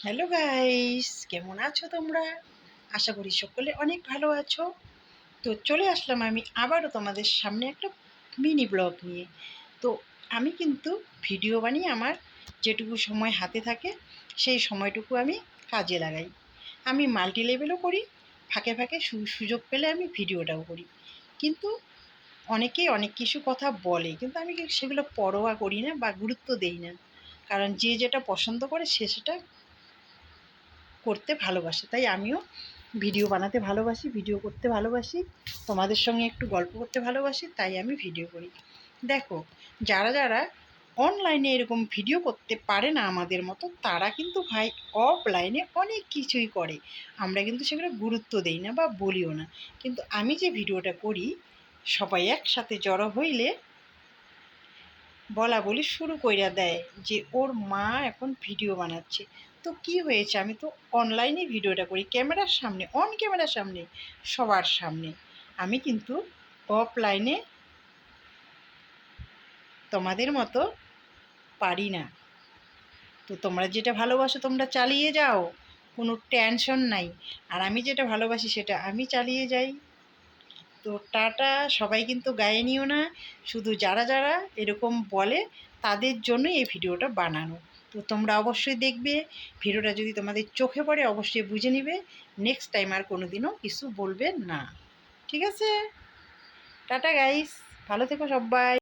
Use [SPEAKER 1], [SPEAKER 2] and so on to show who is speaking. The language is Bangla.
[SPEAKER 1] হ্যালো গাইস, কেমন আছো তোমরা? আশা করি সকলে অনেক ভালো আছো। তো চলে আসলাম আমি আবারও তোমাদের সামনে একটা মিনি ব্লগ নিয়ে। তো আমি কিন্তু ভিডিও বানিয়ে আমার যেটুকু সময় হাতে থাকে সেই সময়টুকু আমি কাজে লাগাই। আমি মাল্টি লেভেলও করি, ফাঁকে ফাঁকে সুযোগ পেলে আমি ভিডিওটাও করি। কিন্তু অনেকেই অনেক কিছু কথা বলে, কিন্তু আমি সেগুলো পরোয়া করি না বা গুরুত্ব দেই না। কারণ যে যেটা পছন্দ করে সে সেটা করতে ভালোবাসে, তাই আমিও ভিডিও বানাতে ভালোবাসি, ভিডিও করতে ভালোবাসি, তোমাদের সঙ্গে একটু গল্প করতে ভালোবাসি, তাই আমি ভিডিও করি। দেখো, যারা যারা অনলাইনে এরকম ভিডিও করতে পারে না আমাদের মতো, তারা কিন্তু ভাই অফলাইনে অনেক কিছুই করে। আমরা কিন্তু সেগুলো গুরুত্ব দেই না বা বলিও না। কিন্তু আমি যে ভিডিওটা করি, সবাই একসাথে জড়ো হইলে বলা বলি শুরু কইরা দেয় যে ওর মা এখন ভিডিও বানাচ্ছে। তো কি হয়েছে, আমি তো অনলাইনে ভিডিওটা করি, ক্যামেরার সামনে, অন ক্যামেরার সামনে, সবার সামনে। আমি কিন্তু অফলাইনে তোমাদের মতো পারি না। তো তোমরা যেটা ভালোবাসো তোমরা চালিয়ে যাও, কোনো টেনশন নাই। আর আমি যেটা ভালোবাসি সেটা আমি চালিয়ে যাই। তো টাটা, সবাই কিন্তু গায়ে নিও না, শুধু যারা যারা এরকম বলে তাদের জন্যই এই ভিডিওটা বানানো। তো তোমরা অবশ্যই দেখবে, ভিডিওটা যদি তোমাদের চোখে পড়ে অবশ্যই বুঝে নিবে, নেক্সট টাইম আর কোনো দিনও কিছু বলবে না। ঠিক আছে? টাটা গাইস, ভালো থেকো সবাই।